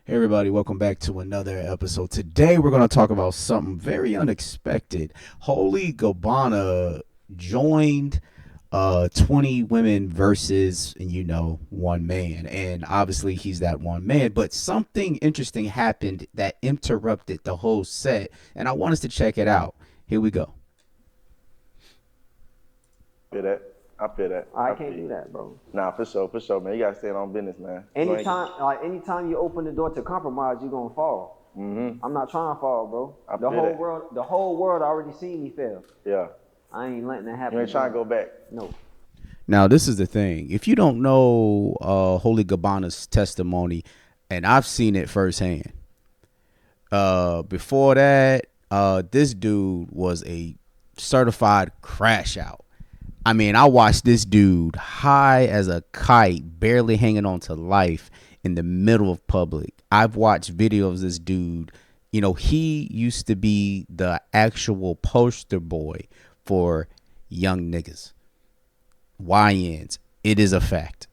Hey everybody, welcome back to another episode. Today we're going to talk about something very unexpected. Holy Gabbana joined 20 women versus, one man. And obviously he's that one man, but something interesting happened that interrupted the whole set, and I want us to check it out. Here we go. Feel that. I feel that. I can't do that, bro. Nah, for sure, man. You gotta stand on business, man. Anytime you open the door to compromise, you're gonna fall. Mm-hmm. I'm not trying to fall, bro. The whole world already seen me fail. Yeah. I ain't letting that happen. You ain't trying to go back. No. Now, this is the thing. If you don't know Holy Gabbana's testimony, and I've seen it firsthand, before that, this dude was a certified crash out. I mean, I watched this dude high as a kite, barely hanging on to life in the middle of public. I've watched videos of this dude. He used to be the actual poster boy for young niggas. YNs. It is a fact.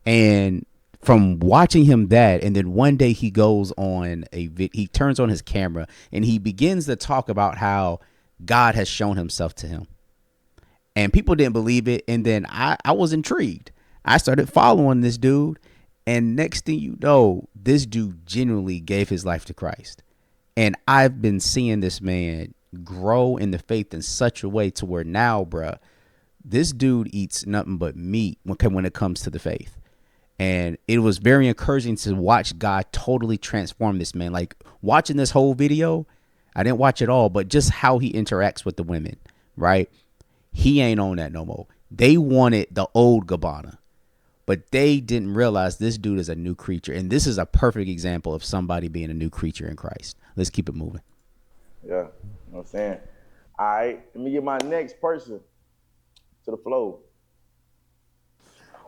And from watching him and then one day he goes on he turns on his camera and he begins to talk about how God has shown himself to him. And people didn't believe it. And then I was intrigued. I started following this dude. And next thing you know, this dude genuinely gave his life to Christ. And I've been seeing this man grow in the faith in such a way to where now, bruh, this dude eats nothing but meat when it comes to the faith. And it was very encouraging to watch God totally transform this man. Like watching this whole video, I didn't watch it all, but just how he interacts with the women, right? He ain't on that no more. They wanted the old Gabbana, but they didn't realize this dude is a new creature. And this is a perfect example of somebody being a new creature in Christ. Let's keep it moving. Yeah, you know what I'm saying? All right, let me get my next person to the flow.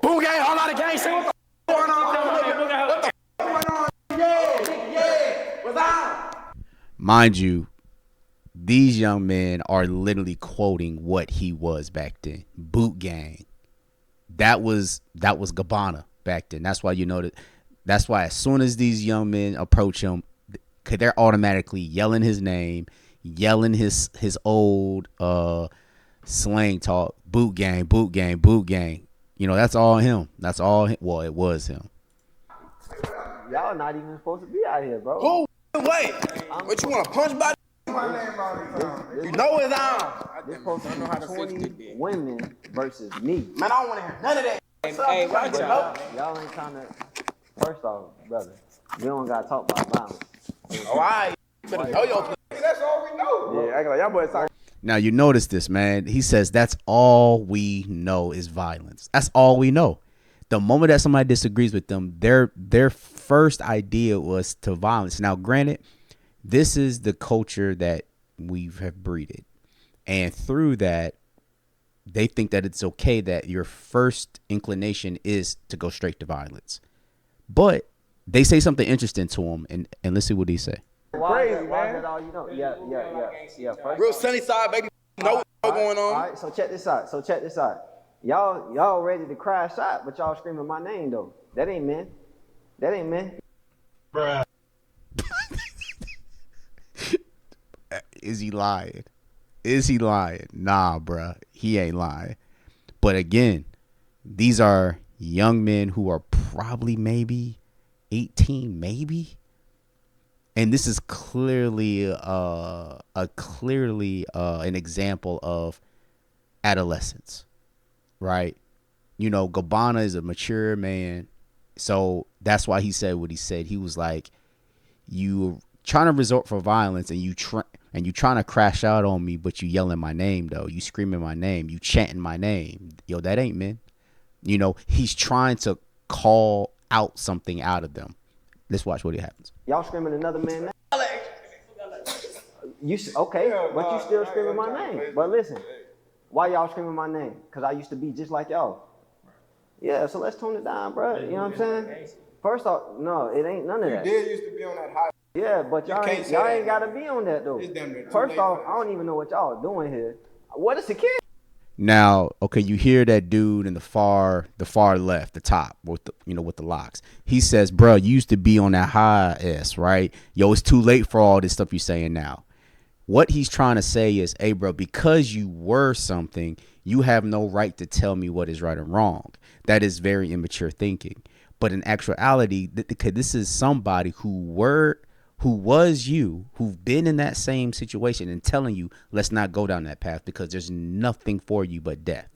Boom gang, whole lot of gang shit. What the going on? What the going on? Yeah, what's up? Mind you, these young men are literally quoting what he was back then. Boot gang. That was Gabbana back then. That's why that's why as soon as these young men approach him, they're automatically yelling his name, yelling his old slang talk. Boot gang, boot gang, boot gang. That's all him. That's all him. Well, it was him. Y'all not even supposed to be out here, bro. Who? Wait. What you want to punch by? You know it's on. This supposed to be 20 women versus me. Man, I don't want to hear none of that. Hey, watch out. Y'all ain't trying to. First off, brother, we don't gotta talk about violence. All right. You better know your place. That's all we know. Yeah, act like y'all boys talking. Now, you notice this, man. He says that's all we know is violence. That's all we know. The moment that somebody disagrees with them, their first idea was to violence. Now, granted, this is the culture that we have breeded. And through that, they think that it's okay that your first inclination is to go straight to violence. But they say something interesting to him, and let's see what he say. Why is that all you know? Yeah. Real sunny side, baby. You know what's going on. All right, so check this out. Y'all ready to crash out, but y'all screaming my name, though. That ain't men. Bruh. Is he lying? Nah, bruh. He ain't lying. But again, these are young men who are probably maybe 18, maybe. And this is clearly an example of adolescence, right? Gabbana is a mature man. So that's why he said what he said. He was like, you trying to resort for violence and you trying to crash out on me, but you yelling my name, though. You screaming my name. You chanting my name. Yo, that ain't men. He's trying to call out something out of them. Let's watch what happens. Y'all screaming another man name? Okay, but you still screaming my name. But listen, why y'all screaming my name? Because I used to be just like y'all. Yeah, so let's tone it down, bro. You know what I'm saying? First off, no, it ain't none of that. You did used to be on that high. Yeah, but y'all ain't got to be on that, though. First off, I don't even know what y'all doing here. What is the kid? Now, okay, you hear that dude in the far left, the top with the with the locks. He says, "Bro, you used to be on that high S, right? Yo, it's too late for all this stuff you're saying now." What he's trying to say is, "Hey, bro, because you were something, you have no right to tell me what is right and wrong." That is very immature thinking. But in actuality, this is somebody who was you, who've been in that same situation and telling you, let's not go down that path because there's nothing for you but death.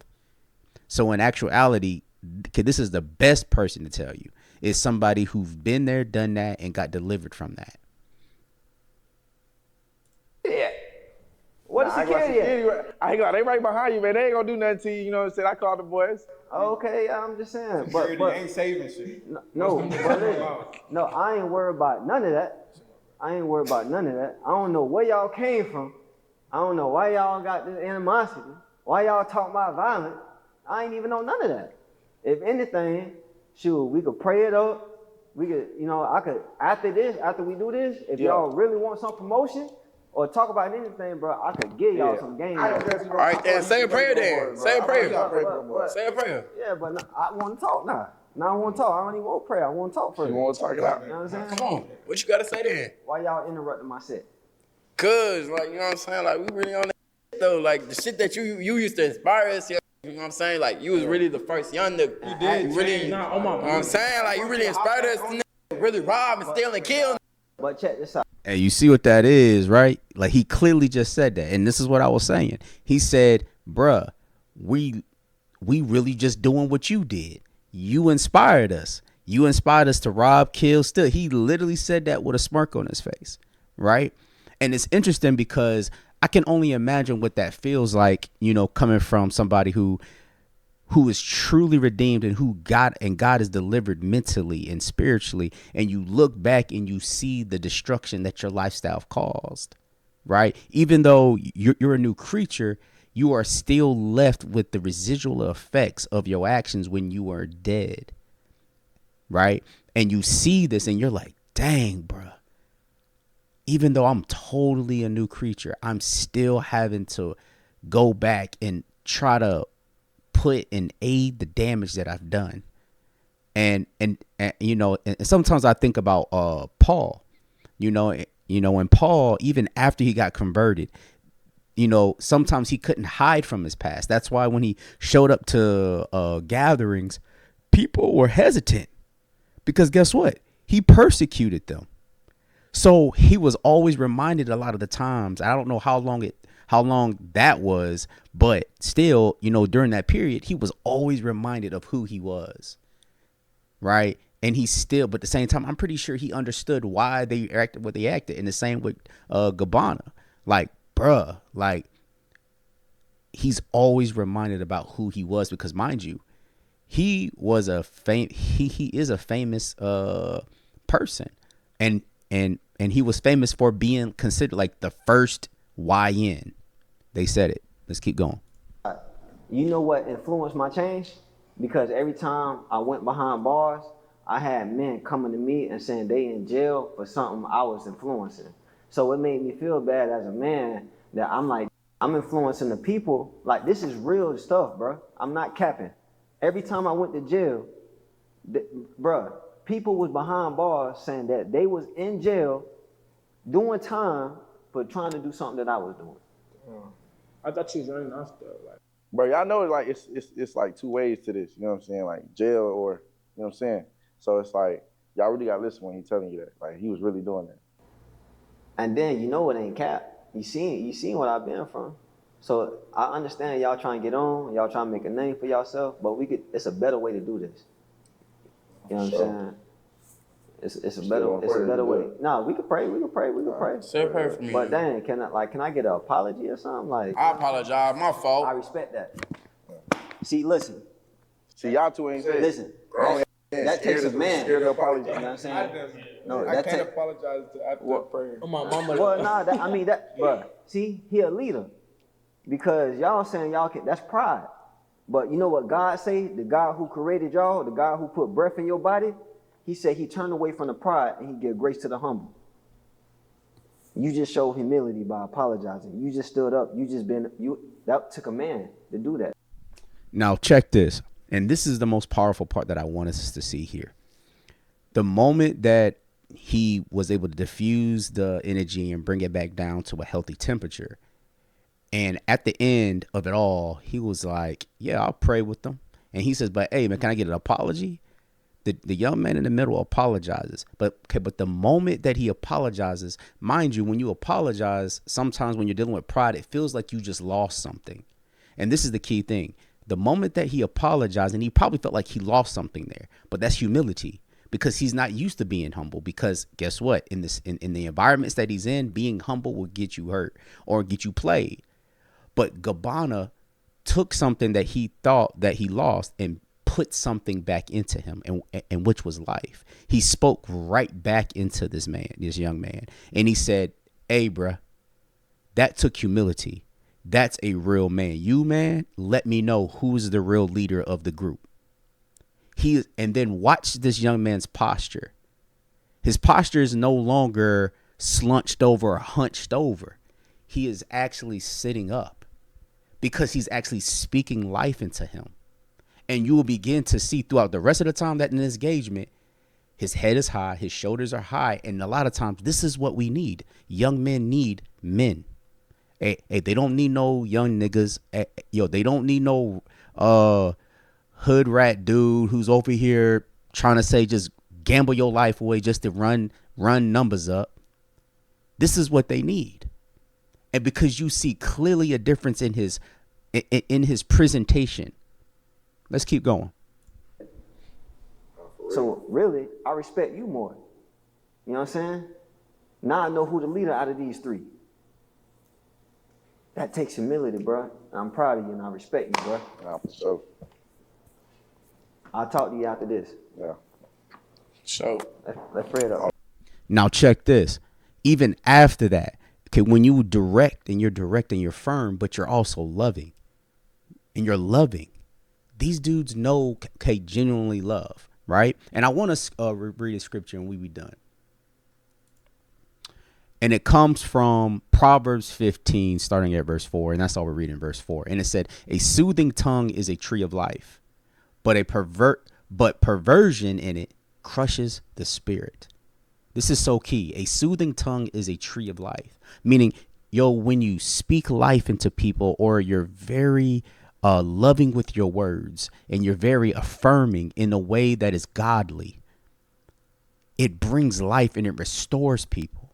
So in actuality, this is the best person to tell you. Is somebody who's been there, done that, and got delivered from that. Yeah. What is security at? I ain't got they right behind you, man. They ain't gonna do nothing to you. You know what I'm saying? I called the boys. Okay, I'm just saying. Security ain't saving shit. No, I ain't worried about none of that. I don't know where y'all came from. I don't know why y'all got this animosity. Why y'all talking about violence? I ain't even know none of that. If anything, shoot, we could pray it up. We could, I could, after we do this, if y'all really want some promotion or talk about anything, bro, I could give y'all some game. All right, then say a prayer then. Say a prayer. Say a prayer. Yeah, but I want to talk now. Now I want to talk. I don't even want to pray. I want to talk first. You want to talk it out? You know what I'm saying? Come on. What you got to say then? Why y'all interrupting my set? Cause, like, you know what I'm saying? Like, we really on that shit, though. Like, the shit that you used to inspire us, you know what I'm saying? Like, you was really the first young nigga. You did. Really, you know what I'm saying? Like, you really inspired us to really rob and steal and kill. But check this out. And you see what that is, right? Like, he clearly just said that. And this is what I was saying. He said, bruh, we really just doing what you did. You inspired us. You inspired us to rob, kill, steal. He literally said that with a smirk on his face, right? And it's interesting because I can only imagine what that feels like, coming from somebody who is truly redeemed and who God has delivered mentally and spiritually. And you look back and you see the destruction that your lifestyle caused, right? Even though you're a new creature, you are still left with the residual effects of your actions when you are dead, right? And you see this and you're like, dang, bruh. Even though I'm totally a new creature, I'm still having to go back and try to put and aid the damage that I've done. And sometimes I think about Paul, and Paul, even after he got converted, sometimes he couldn't hide from his past. That's why when he showed up to gatherings, people were hesitant because guess what? He persecuted them. So he was always reminded a lot of the times. I don't know how long that was, but still, during that period, he was always reminded of who he was. Right. And but at the same time, I'm pretty sure he understood why they acted what they acted. And the same with Gabbana. Like, bruh, like he's always reminded about who he was because, mind you, he was he is a famous person, and he was famous for being considered like the first YN. They said it. Let's keep going. You know what influenced my change? Because every time I went behind bars, I had men coming to me and saying they in jail for something I was influencing. So it made me feel bad as a man that I'm like, I'm influencing the people. Like, this is real stuff, bro. I'm not capping. Every time I went to jail, bro, people was behind bars saying that they was in jail doing time for trying to do something that I was doing. I thought you was running off though. Like, Bro, y'all know like it's like two ways to this, you know what I'm saying? Like jail or, you know what I'm saying? So it's like, y'all really gotta listen when he's telling you that. Like he was really doing that. And then it ain't cap. You seen what I've been from. So I understand y'all trying to get on, y'all trying to make a name for yourself, but it's a better way to do this. You know what I'm saying? It's a better way. No, we could pray. Say a prayer for me. But dang, can I get an apology or something? Like, I apologize. My fault. I respect that. See, listen. See, y'all two ain't said. Listen. That takes a man. Scared to apologize. You know what I'm saying? No, I can't apologize after that prayer. Oh, my mama. Well, bro. See, he a leader. Because y'all saying y'all can, that's pride. But you know what God say? The God who created y'all, the God who put breath in your body, he said he turned away from the pride and he give grace to the humble. You just showed humility by apologizing. You just stood up. That took a man. to do that. Now check this, and this is the most powerful part that I want us to see here. The moment that he was able to diffuse the energy and bring it back down to a healthy temperature, and at the end of it all, he was like, yeah, I'll pray with them. And he says, but hey, man, can I get an apology? The young man in the middle apologizes. But the moment that he apologizes, mind you, when you apologize, sometimes when you're dealing with pride, it feels like you just lost something. And this is the key thing. The moment that he apologized, and he probably felt like he lost something there, but that's humility, because he's not used to being humble. Because guess what? In the environments that he's in, being humble will get you hurt or get you played. But Gabbana took something that he thought that he lost and put something back into him, and which was life. He spoke right back into this young man. And he said, hey, bruh, that took humility. That's a real man. You, man, let me know who's the real leader of the group. And then watch this young man's posture. His posture is no longer slunched over or hunched over. He is actually sitting up because he's actually speaking life into him. And you will begin to see throughout the rest of the time that in this engagement, his head is high, his shoulders are high. And a lot of times this is what we need. Young men need men. Hey, they don't need no young niggas. They don't need no hood rat dude who's over here trying to say just gamble your life away just to run numbers up. This is what they need. And because you see clearly a difference in his presentation. Let's keep going. So really, I respect you more. You know what I'm saying? Now I know who the leader out of these three. That takes humility, bro. I'm proud of you and I respect you, bro. Nah, for sure. I'll talk to you after this. Yeah. So Let's pray it up. Now check this. Even after that, okay, when you direct and you're firm, but you're also loving. And you're loving. These dudes know, okay, genuinely love, right? And I want to read a scripture and we be done. And it comes from Proverbs 15, starting at verse 4. And that's all we're reading, verse 4. And it said, a soothing tongue is a tree of life, but perversion in it crushes the spirit. This is so key. A soothing tongue is a tree of life. Meaning, when you speak life into people, or you're very loving with your words and you're very affirming in a way that is godly, it brings life and it restores people.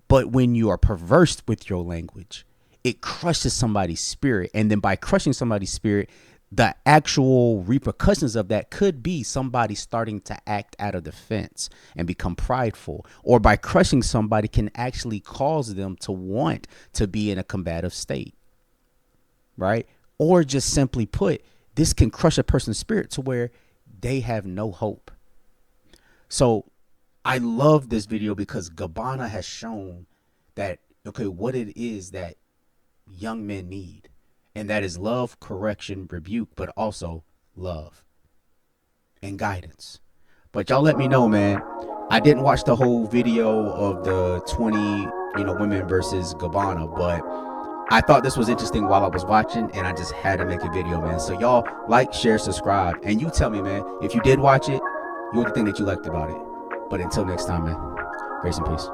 But when you are perverse with your language, it crushes somebody's spirit. And then by crushing somebody's spirit, the actual repercussions of that could be somebody starting to act out of defense and become prideful. Or by crushing somebody can actually cause them to want to be in a combative state. Right? Or just simply put, this can crush a person's spirit to where they have no hope. So I love this video because Gabbana has shown that, okay, what it is that young men need. And that is love, correction, rebuke, but also love and guidance. But y'all let me know, man. I didn't watch the whole video of the 20, women versus Gabbana, but I thought this was interesting while I was watching, and I just had to make a video, man. So y'all like, share, subscribe, and you tell me, man, if you did watch it, you would think that you liked about it. But until next time, man, grace and peace.